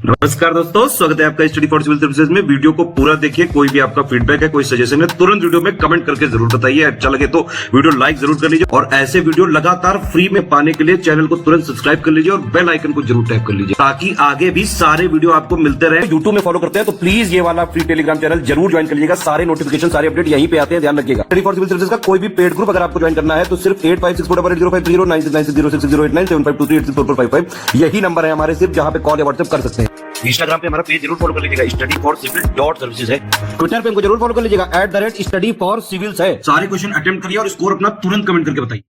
नमस्कार दोस्तों, स्वागत है आपका स्टडी फॉर सिविल सर्विसेज में। वीडियो को पूरा देखिए। कोई भी आपका फीडबैक है, कोई सजेशन है, तुरंत वीडियो में कमेंट करके जरूर बताइए। अच्छा लगे तो वीडियो लाइक जरूर कर लीजिए और ऐसे वीडियो लगातार फ्री में पाने के लिए चैनल को तुरंत सब्सक्राइब कर लीजिए और बेल आइकन को जरूर टैप कर लीजिए ताकि आगे भी सारे वीडियो आपको मिलते रहे। यूट्यूब में फॉलो करते हैं तो प्लीज ये वाला फ्री टेलीग्राम चैनल जरूर ज्वाइन कर लीजिएगा। सारे नोटिफिकेशन, सारे अपडेट यहीं पे आते हैं, ध्यान रखिएगा। स्टडी फॉर सिविल सर्विसेज का कोई भी पेड ग्रुप अगर आपको ज्वाइन करना है तो सिर्फ 856480560660897523864455 यही नंबर है हमारे, सिर्फ जहां पे कॉल या व्हाट्सएप कर सकते हैं। इंस्टाग्राम पे हमारा पेज जरूर फॉलो कर लीजिएगा, studyforcivil.services है। ट्विटर पे हमको जरूर फॉलो कर लीजिएगा, @studyforcivils है। सारे क्वेश्चन अटेम्प्ट करिए और स्कोर अपना तुरंत कमेंट करके बताइए।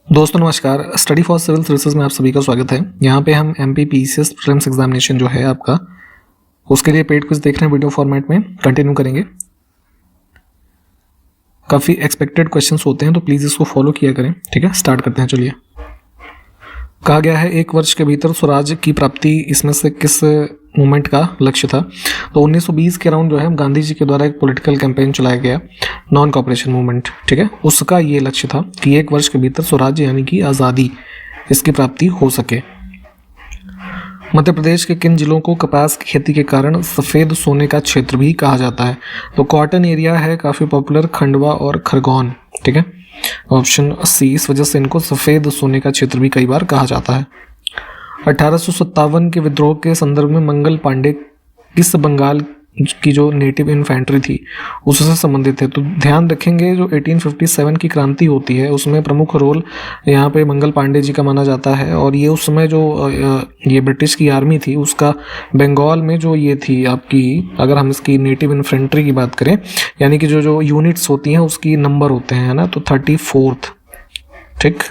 दोस्तों नमस्कार, स्टडी फॉर सिविल सर्विसेज में आप सभी का स्वागत है। यहाँ पे हम MPPCS प्रीलिम्स एग्जामिनेशन जो है आपका, उसके लिए पेड क्विज देख रहे हैं वीडियो फॉर्मेट में, कंटिन्यू करेंगे। काफ़ी एक्सपेक्टेड क्वेश्चंस होते हैं तो प्लीज़ इसको फॉलो किया करें। ठीक है, स्टार्ट करते हैं। चलिए, कहा गया है 1 वर्ष के भीतर स्वराज की प्राप्ति, इसमें से किस मूवमेंट का लक्ष्य था? तो 1920 के अराउंड जो है गांधी जी के द्वारा एक पॉलिटिकल कैंपेन चलाया गया, नॉन कॉपरेशन मूवमेंट। ठीक है, उसका ये लक्ष्य था कि 1 वर्ष के भीतर स्वराज यानी कि आज़ादी, इसकी प्राप्ति हो सके। मध्य प्रदेश के किन जिलों को कपास की खेती के कारण सफ़ेद सोने का क्षेत्र भी कहा जाता है? तो कॉटन एरिया है काफ़ी पॉपुलर, खंडवा और खरगोन। ठीक है, ऑप्शन सी, इस वजह से इनको सफ़ेद सोने का क्षेत्र भी कई बार कहा जाता है। 1857 के विद्रोह के संदर्भ में मंगल पांडे किस बंगाल की जो नेटिव इन्फेंट्री थी उससे संबंधित है? तो ध्यान रखेंगे जो 1857 की क्रांति होती है उसमें प्रमुख रोल यहाँ पे मंगल पांडे जी का माना जाता है। और ये उस समय जो ये ब्रिटिश की आर्मी थी उसका बंगाल में जो ये थी आपकी, अगर हम इसकी नेटिव इन्फेंट्री की बात करें, यानी कि जो यूनिट्स होती हैं उसकी नंबर होते हैं ना, तो 34th। ठीक,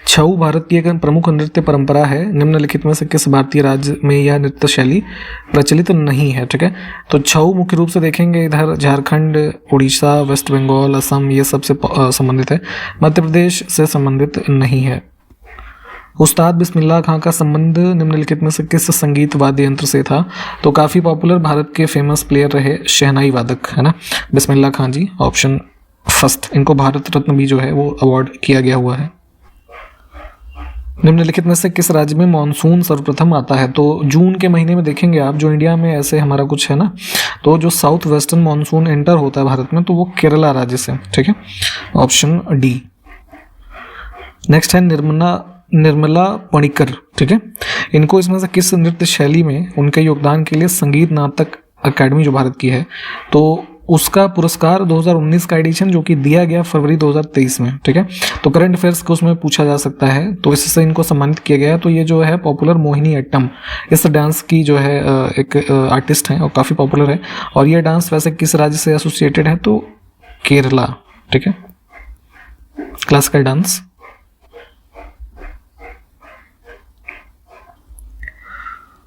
छऊ भारत की एक प्रमुख नृत्य परंपरा है, निम्नलिखित में से किस भारतीय राज्य में यह नृत्य शैली प्रचलित नहीं है? ठीक है, तो छऊ मुख्य रूप से देखेंगे इधर झारखंड, उड़ीसा, वेस्ट बंगाल, असम, ये सबसे संबंधित है, मध्य प्रदेश से संबंधित नहीं है। उस्ताद बिस्मिल्लाह खां का संबंध निम्नलिखित में से किस संगीत वाद्य यंत्र से था? तो काफ़ी पॉपुलर भारत के फेमस प्लेयर रहे शहनाई वादक, है ना, बिस्मिल्लाह खां जी, ऑप्शन फर्स्ट। इनको भारत रत्न भी जो है वो अवार्ड किया गया हुआ है। निम्नलिखित में से किस राज्य में मानसून सर्वप्रथम आता है? तो जून के महीने में देखेंगे आप, जो इंडिया में ऐसे हमारा कुछ है ना, तो जो साउथ वेस्टर्न मानसून एंटर होता है भारत में तो वो केरला राज्य से। ठीक है, ऑप्शन डी। नेक्स्ट है निर्मला पणिकर। ठीक है, इनको इसमें से किस नृत्य शैली में उनके योगदान के लिए संगीत नाटक अकादमी जो भारत की है तो उसका पुरस्कार 2019 का एडिशन जो कि दिया गया फरवरी 2023 में। ठीक है, तो करंट अफेयर्स को उसमें पूछा जा सकता है, तो इससे इनको सम्मानित किया गया है। तो ये जो है पॉपुलर मोहिनी अट्टम, इस डांस की जो है एक आर्टिस्ट हैं और काफ़ी पॉपुलर है। और ये डांस वैसे किस राज्य से एसोसिएटेड है? तो केरला। ठीक है, क्लासिकल डांस।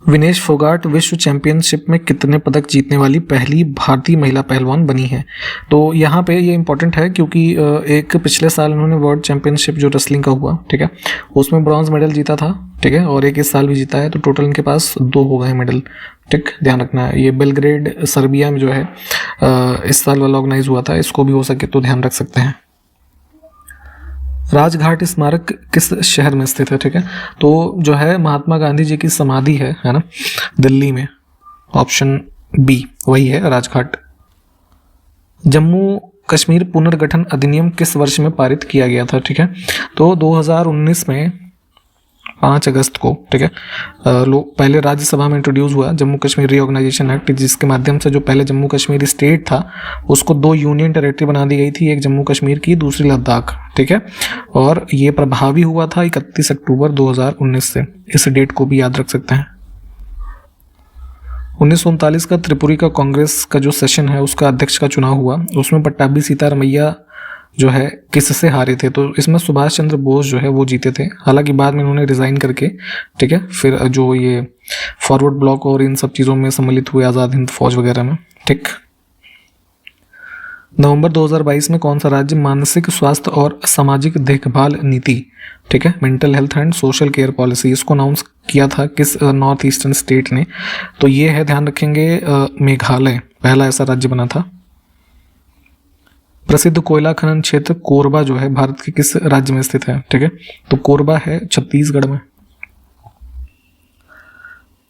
विनेश फोगाट विश्व चैंपियनशिप में कितने पदक जीतने वाली पहली भारतीय महिला पहलवान बनी है? तो यहाँ पे ये इंपॉर्टेंट है क्योंकि एक पिछले साल उन्होंने वर्ल्ड चैंपियनशिप जो रेसलिंग का हुआ, ठीक है, उसमें ब्रॉन्ज मेडल जीता था। ठीक है, और एक इस साल भी जीता है, तो टोटल इनके पास 2 हो गए मेडल। ठीक, ध्यान रखना है। ये बेलग्रेड सर्बिया में जो है इस साल वाला ऑर्गेनाइज हुआ था, इसको भी हो सके तो ध्यान रख सकते हैं। राजघाट स्मारक किस शहर में स्थित है? ठीक है, तो जो है महात्मा गांधी जी की समाधि है ना, दिल्ली में, ऑप्शन बी वही है राजघाट। जम्मू कश्मीर पुनर्गठन अधिनियम किस वर्ष में पारित किया गया था? ठीक है, तो 2019 में 5 अगस्त को। ठीक है, पहले राज्यसभा में इंट्रोड्यूस हुआ जम्मू कश्मीर रीऑर्गेनाइजेशन एक्ट, जिसके माध्यम से जो पहले जम्मू कश्मीर स्टेट था उसको 2 यूनियन टेरिटरी बना दी गई थी, एक जम्मू कश्मीर की, दूसरी लद्दाख। ठीक है, और ये प्रभावी हुआ था 31 अक्टूबर 2019 से, इस डेट को भी याद रख सकते हैं। 1939 का त्रिपुरी का कांग्रेस का जो सेशन है उसका अध्यक्ष का चुनाव हुआ, उसमें पट्टाभी सीतारमैया जो है किससे हारे थे? तो इसमें सुभाष चंद्र बोस जो है वो जीते थे, हालांकि बाद में उन्होंने रिजाइन करके, ठीक है, फिर जो ये फॉरवर्ड ब्लॉक और इन सब चीज़ों में सम्मिलित हुए, आज़ाद हिंद फौज वगैरह में। ठीक, नवंबर 2022 में कौन सा राज्य मानसिक स्वास्थ्य और सामाजिक देखभाल नीति, ठीक है, mental health and social care policy, इसको अनाउंस किया था किस नॉर्थ ईस्टर्न स्टेट ने? तो ये है, ध्यान रखेंगे, मेघालय पहला ऐसा राज्य बना था। प्रसिद्ध कोयला खनन क्षेत्र कोरबा जो है भारत के किस राज्य में स्थित है? ठीक है, तो कोरबा है छत्तीसगढ़ में।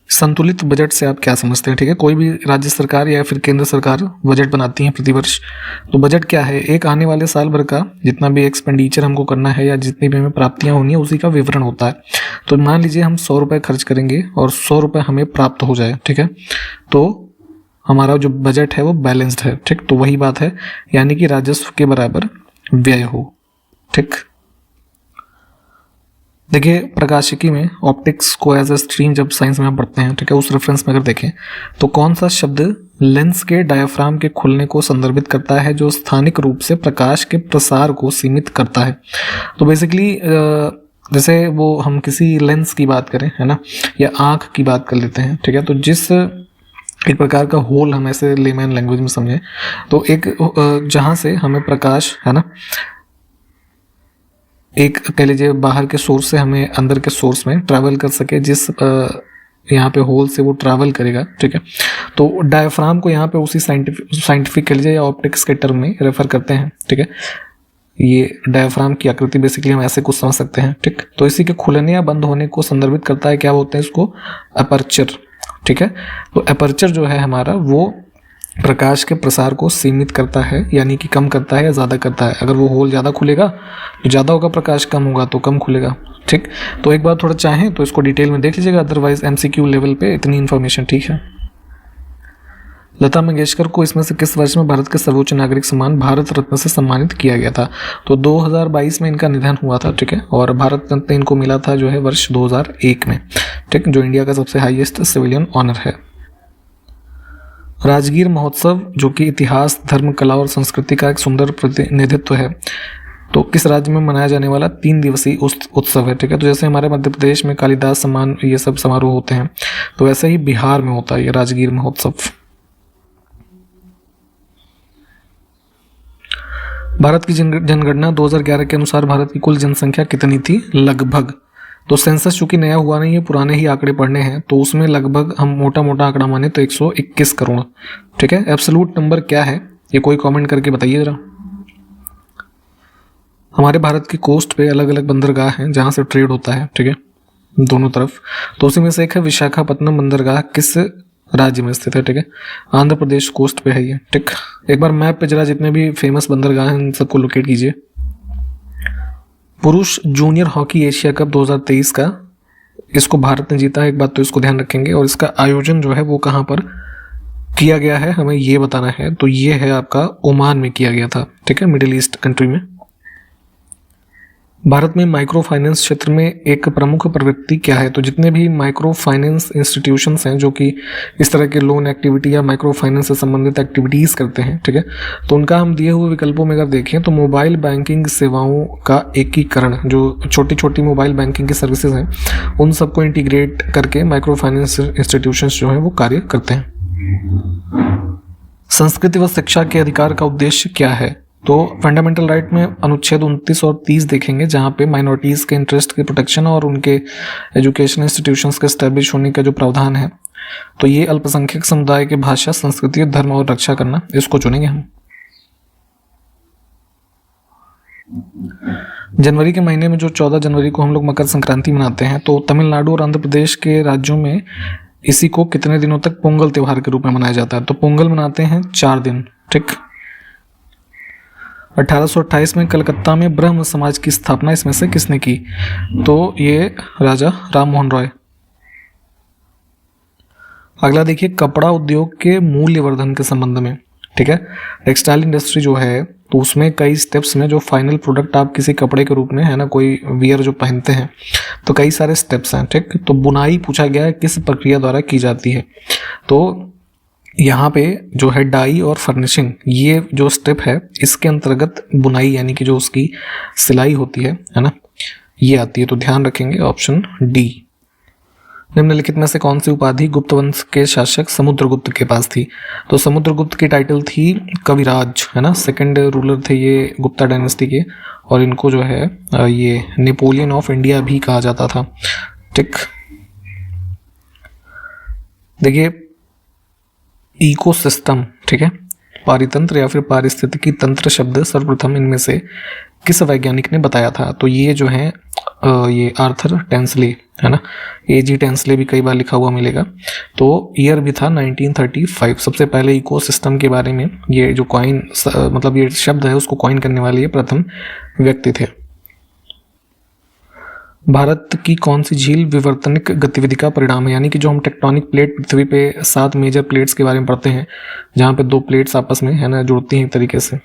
संतुलित बजट से आप क्या समझते हैं? ठीक है, कोई भी राज्य सरकार या फिर केंद्र सरकार बजट बनाती है प्रतिवर्ष, तो बजट क्या है? एक आने वाले साल भर का जितना भी एक्सपेंडिचर हमको करना है या जितनी भी हमें प्राप्तियां होनी है उसी का विवरण होता है। तो मान लीजिए हम 100 रुपये खर्च करेंगे और 100 रुपये हमें प्राप्त हो जाए, ठीक है, तो हमारा जो बजट है वो बैलेंस्ड है। ठीक, तो वही बात है, यानी कि राजस्व के बराबर व्यय हो। ठीक, देखिए प्रकाशिकी में ऑप्टिक्स को एज ए स्ट्रीम जब साइंस में हम पढ़ते हैं, ठीक है, उस रेफरेंस में अगर देखें तो कौन सा शब्द लेंस के डायफ्राम के खुलने को संदर्भित करता है जो स्थानिक रूप से प्रकाश के प्रसार को सीमित करता है? तो बेसिकली जैसे वो हम किसी लेंस की बात करें, है ना, या आँख की बात कर लेते हैं, ठीक है, तो जिस एक प्रकार का होल हम ऐसे लेमैन लैंग्वेज में समझें तो एक जहाँ से हमें प्रकाश, है ना, एक कह लीजिए बाहर के सोर्स से हमें अंदर के सोर्स में ट्रैवल कर सके, जिस यहाँ पे होल से वो ट्रैवल करेगा, ठीक है, तो डायफ्राम को यहाँ पे उसी साइंटिफिक कह लीजिए या ऑप्टिक्स के टर्म में रेफर करते हैं। ठीक है, ये डायफ्राम की आकृति बेसिकली हम ऐसे कुछ समझ सकते हैं। ठीक, तो इसी के खुलने या बंद होने को संदर्भित करता है, क्या बोलते हैं इसको? अपर्चर। ठीक है, तो अपर्चर जो है हमारा वो प्रकाश के प्रसार को सीमित करता है, यानी कि कम करता है या ज़्यादा करता है। अगर वो होल ज़्यादा खुलेगा तो ज़्यादा होगा, प्रकाश कम होगा तो कम खुलेगा। ठीक, तो एक बार थोड़ा चाहें तो इसको डिटेल में देख लीजिएगा, अदरवाइज MCQ लेवल पे इतनी इन्फॉर्मेशन ठीक है। लता मंगेशकर को इसमें से किस वर्ष में भारत के सर्वोच्च नागरिक सम्मान भारत रत्न से सम्मानित किया गया था? तो 2022 में इनका निधन हुआ था। ठीक है, और भारत रत्न इनको मिला था जो है वर्ष 2001 में। ठीक, जो इंडिया का सबसे हाईएस्ट सिविलियन ऑनर है। राजगीर महोत्सव जो कि इतिहास, धर्म, कला और संस्कृति का एक सुंदर प्रतिनिधित्व है, तो किस राज्य में मनाया जाने वाला 3 दिवसीय उत्सव है? ठीक है, तो जैसे हमारे मध्य प्रदेश में कालिदास सम्मान ये सब समारोह होते हैं, तो वैसे ही बिहार में होता है ये राजगीर महोत्सव। भारत की जनगणना 2011 के अनुसार भारत की कुल जनसंख्या कितनी थी? लगभग, तो सेंसस चूंकि नया हुआ नहीं है, पुराने ही आंकड़े पढ़ने हैं, तो उसमें लगभग हम मोटा मोटा आंकड़ा माने तो 121 करोड़। ठीक है, एब्सोल्यूट नंबर क्या है ये कोई कमेंट करके बताइए जरा। हमारे भारत की कोस्ट पे अलग अलग बंदरगाह हैं जहां से ट्रेड होता है, ठीक है, दोनों तरफ, तो उसी में से एक है विशाखापत्तनम बंदरगाह। किस राज्य में स्थित है? ठीक है, आंध्र प्रदेश कोस्ट पे है ये। ठीक, एक बार मैप पे जरा जितने भी फेमस बंदरगाह हैं इन सबको लोकेट कीजिए। पुरुष जूनियर हॉकी एशिया कप 2023 का इसको भारत ने जीता है, एक बात तो इसको ध्यान रखेंगे, और इसका आयोजन जो है वो कहाँ पर किया गया है हमें ये बताना है। तो ये है आपका ओमान में किया गया था। ठीक है, मिडिल ईस्ट कंट्री में। भारत में माइक्रो फाइनेंस क्षेत्र में एक प्रमुख प्रवृत्ति क्या है? तो जितने भी माइक्रो फाइनेंस इंस्टीट्यूशंस हैं जो कि इस तरह के लोन एक्टिविटी या माइक्रो फाइनेंस से संबंधित एक्टिविटीज करते हैं, ठीक है, तो उनका हम दिए हुए विकल्पों में अगर देखें तो मोबाइल बैंकिंग सेवाओं का एकीकरण, जो छोटी छोटी मोबाइल बैंकिंग की सर्विसेज हैं उन सबको इंटीग्रेट करके माइक्रो फाइनेंस इंस्टीट्यूशंस जो हैं वो कार्य करते हैं। संस्कृति व शिक्षा के अधिकार का उद्देश्य क्या है? तो फंडामेंटल राइट में अनुच्छेद 29 और 30 देखेंगे जहां पे माइनॉरिटीज के इंटरेस्ट की प्रोटेक्शन और उनके एजुकेशन इंस्टीट्यूशंस के एस्टेब्लिश होने का जो प्रावधान है, तो ये अल्पसंख्यक समुदाय के भाषा, संस्कृति, धर्म और रक्षा करना, इसको चुनेंगे हम। जनवरी के महीने में जो 14 जनवरी को हम लोग मकर संक्रांति मनाते हैं, तो तमिलनाडु और आंध्र प्रदेश के राज्यों में इसी को कितने दिनों तक पोंगल त्योहार के रूप में मनाया जाता है? तो पोंगल मनाते हैं 4 दिन। ठीक, 1828 में कलकत्ता में ब्रह्म समाज की स्थापना इसमें से किसने की? तो ये राजा राम मोहन रॉय। अगला देखिए, कपड़ा उद्योग के मूल्यवर्धन के संबंध में। ठीक है, टेक्सटाइल इंडस्ट्री जो है तो उसमें कई स्टेप्स में जो फाइनल प्रोडक्ट आप किसी कपड़े के रूप में, है ना, कोई वियर जो पहनते हैं, तो कई सारे स्टेप्स हैं। ठीक, तो बुनाई पूछा गया है किस प्रक्रिया द्वारा की जाती है? तो यहाँ पे जो है डाई और फर्निशिंग, ये जो स्टेप है इसके अंतर्गत बुनाई यानी कि जो उसकी सिलाई होती है ना, ये आती है। तो ध्यान रखेंगे ऑप्शन डी। निम्नलिखित में से कौन सी उपाधि गुप्त वंश के शासक समुद्रगुप्त के पास थी? तो समुद्रगुप्त की टाइटल थी कविराज, है ना, सेकंड रूलर थे ये गुप्ता डायनेस्टी के, और इनको जो है ये नेपोलियन ऑफ इंडिया भी कहा जाता था। ठीक, देखिए इकोसिस्टम, ठीक है, पारितंत्र या फिर पारिस्थितिकी तंत्र शब्द सर्वप्रथम इनमें से किस वैज्ञानिक ने बताया था? तो ये जो है ये आर्थर टेंसले है ना, AG टेंसले भी कई बार लिखा हुआ मिलेगा। तो ईयर भी था 1935। सबसे पहले इकोसिस्टम के बारे में ये जो कॉइन मतलब ये शब्द है उसको कॉइन करने वाले ये प्रथम व्यक्ति थे। भारत की कौन सी झील विवर्तनिक गतिविधि का परिणाम है? यानी कि जो हम टेक्टोनिक प्लेट पृथ्वी पे 7 मेजर प्लेट्स के बारे में पढ़ते हैं, जहाँ पे 2 प्लेट्स आपस में है ना जुड़ती हैं एक तरीके से,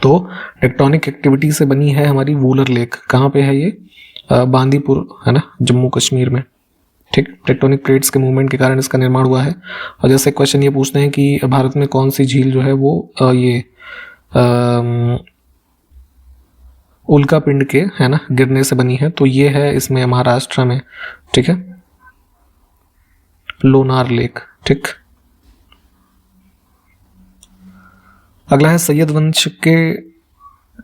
तो टेक्टोनिक एक्टिविटी से बनी है हमारी वूलर लेक। कहाँ पे है ये? बांदीपुर है ना, जम्मू कश्मीर में। ठीक, टेक्टोनिक प्लेट्स के मूवमेंट के कारण इसका निर्माण हुआ है। और जैसे क्वेश्चन ये पूछते हैं कि भारत में कौन सी झील जो है वो ये उल्का पिंड के है ना गिरने से बनी है, तो ये है इसमें महाराष्ट्र में। ठीक है, लोनार लेक। ठीक, अगला है सैयद वंश के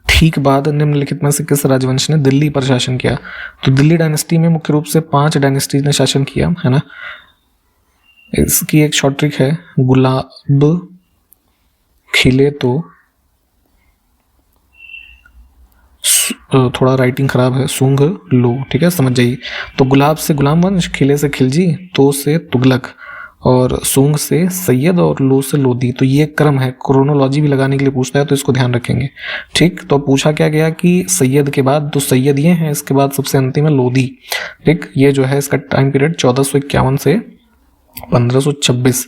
ठीक बाद निम्नलिखित में से किस राजवंश ने दिल्ली पर शासन किया? तो दिल्ली डायनेस्टी में मुख्य रूप से 5 डायनेस्टी ने शासन किया है ना। इसकी एक शॉर्ट ट्रिक है, गुलाब खिले तो थोड़ा राइटिंग खराब है, सूंघ लो। ठीक है, समझ जाइए। तो गुलाब से गुलाम वंश, खिले से खिलजी, तो से तुगलक, और सूंघ से सैयद, और लो से लोधी। तो ये क्रम है, क्रोनोलॉजी भी लगाने के लिए पूछता है तो इसको ध्यान रखेंगे। ठीक, तो पूछा क्या गया कि सैयद के बाद, तो सैयद ये हैं, इसके बाद सबसे अंतिम है लोधी। ठीक, ये जो है इसका टाइम पीरियड 1451 से 1526,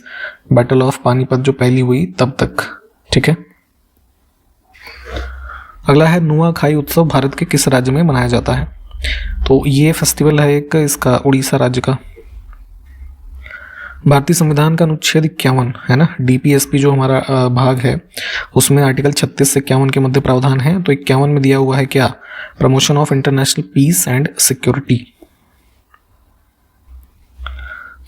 बैटल ऑफ पानीपत जो पहली हुई तब तक। ठीक है, अगला है नुआखाई उत्सव भारत के किस राज्य में मनाया जाता है? तो ये फेस्टिवल है एक इसका उड़ीसा राज्य का। भारतीय संविधान का अनुच्छेद 51 है ना, DPSP जो हमारा भाग है उसमें आर्टिकल 36 से 51 के मध्य प्रावधान है। तो 51 में दिया हुआ है क्या? Promotion of international peace and security.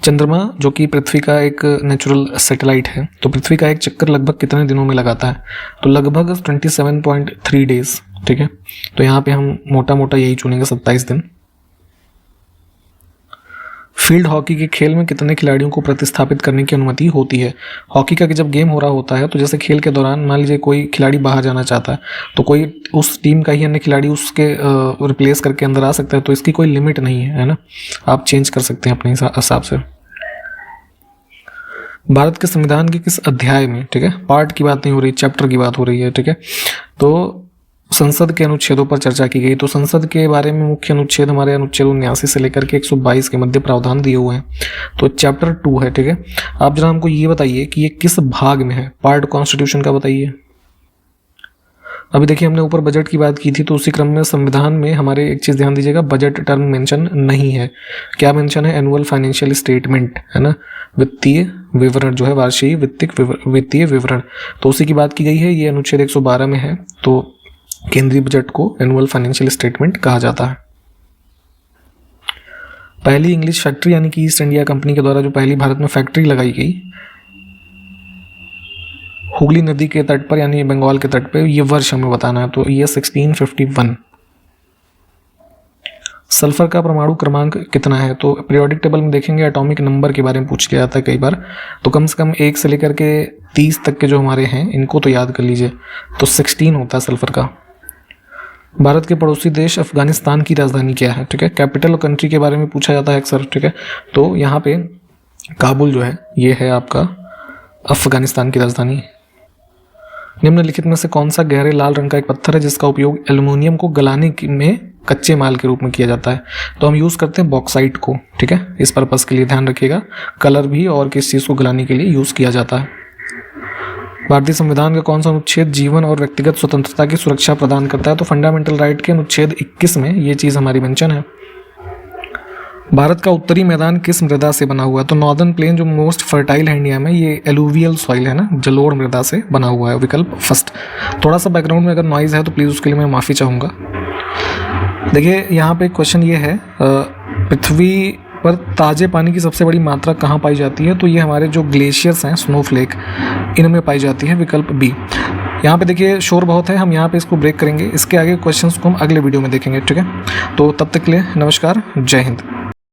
चंद्रमा जो कि पृथ्वी का एक नेचुरल सैटेलाइट है, तो पृथ्वी का एक चक्कर लगभग कितने दिनों में लगाता है? तो लगभग 27.3 डेज। ठीक है, तो यहाँ पे हम मोटा मोटा यही चुनेंगे, 27 दिन। फील्ड हॉकी के खेल में कितने खिलाड़ियों को प्रतिस्थापित करने की अनुमति होती है? हॉकी का जब गेम हो रहा होता है तो जैसे खेल के दौरान मान लीजिए कोई खिलाड़ी बाहर जाना चाहता है तो कोई उस टीम का ही अन्य खिलाड़ी उसके रिप्लेस करके अंदर आ सकता है। तो इसकी कोई लिमिट नहीं है ना, आप चेंज कर सकते हैं अपने हिसाब से। भारत के संविधान के किस अध्याय में, ठीक है, पार्ट की बात नहीं हो रही, चैप्टर की बात हो रही है, ठीक है, तो संसद के अनुच्छेदों पर चर्चा की गई। तो संसद के बारे में मुख्य अनुच्छेद हमारे अनुच्छेद 79 से लेकर के 122 के मध्य प्रावधान दिए हुए हैं। तो चैप्टर 2 है। ठीक है, आप जरा हमको ये बताइए कि ये किस भाग में है, पार्ट कॉन्स्टिट्यूशन का बताइए। अभी देखिए हमने ऊपर बजट की बात की थी, तो उसी क्रम में संविधान में हमारे एक चीज ध्यान दीजिएगा, बजट टर्म मेंशन नहीं है। क्या मेंशन है? एनुअल फाइनेंशियल स्टेटमेंट, है ना, वित्तीय विवरण जो है, वार्षिक वित्तीय विवरण। तो उसी की बात की गई है, ये अनुच्छेद 112 में है। तो केंद्रीय बजट को एनुअल फाइनेंशियल स्टेटमेंट कहा जाता है। पहली इंग्लिश फैक्ट्री यानी कि ईस्ट इंडिया कंपनी के द्वारा जो पहली भारत में फैक्ट्री लगाई गई हुगली नदी के तट पर यानी बंगाल के तट पर, ये वर्ष हमें बताना है। तो ये 1651। सल्फर का परमाणु क्रमांक कितना है? तो पीरियोडिक टेबल में देखेंगे एटॉमिक नंबर के बारे में पूछ लिया जाता है कई बार, तो कम से कम 1 से लेकर के 30 तक के जो हमारे हैं इनको तो याद कर लीजिए। तो 16 होता है सल्फर का। भारत के पड़ोसी देश अफगानिस्तान की राजधानी क्या है? ठीक है, कैपिटल और कंट्री के बारे में पूछा जाता है अक्सर। ठीक है, तो यहाँ पे काबुल जो है ये है आपका अफगानिस्तान की राजधानी। निम्नलिखित में से कौन सा गहरे लाल रंग का एक पत्थर है जिसका उपयोग एल्युमिनियम को गलाने में कच्चे माल के रूप में किया जाता है? तो हम यूज करते हैं बॉक्साइट को। ठीक है, इस पर्पस के लिए ध्यान रखिएगा, कलर भी और किस चीज को गलाने के लिए यूज किया जाता है। भारतीय संविधान का कौन सा अनुच्छेद जीवन और व्यक्तिगत स्वतंत्रता की सुरक्षा प्रदान करता है? तो फंडामेंटल राइट के अनुच्छेद 21 में ये चीज हमारी मेंशन है। भारत का उत्तरी मैदान किस मृदा से बना हुआ है? तो नॉर्दर्न प्लेन जो मोस्ट फर्टाइल है इंडिया में, ये एलुवियल सॉइल है ना, जलोढ़ मृदा से बना हुआ है। विकल्प फर्स्ट। थोड़ा सा बैकग्राउंड में अगर नॉइज है तो प्लीज उसके लिए मैं माफी चाहूंगा। देखिए यहाँ पे क्वेश्चन ये है, पृथ्वी पर ताजे पानी की सबसे बड़ी मात्रा कहाँ पाई जाती है? तो ये हमारे जो ग्लेशियर्स हैं, स्नोफ्लेक, इनमें पाई जाती है। विकल्प बी। यहाँ पे देखिए शोर बहुत है, हम यहाँ पे इसको ब्रेक करेंगे, इसके आगे क्वेश्चंस को हम अगले वीडियो में देखेंगे। ठीक है, तो तब तक के लिए नमस्कार, जय हिंद।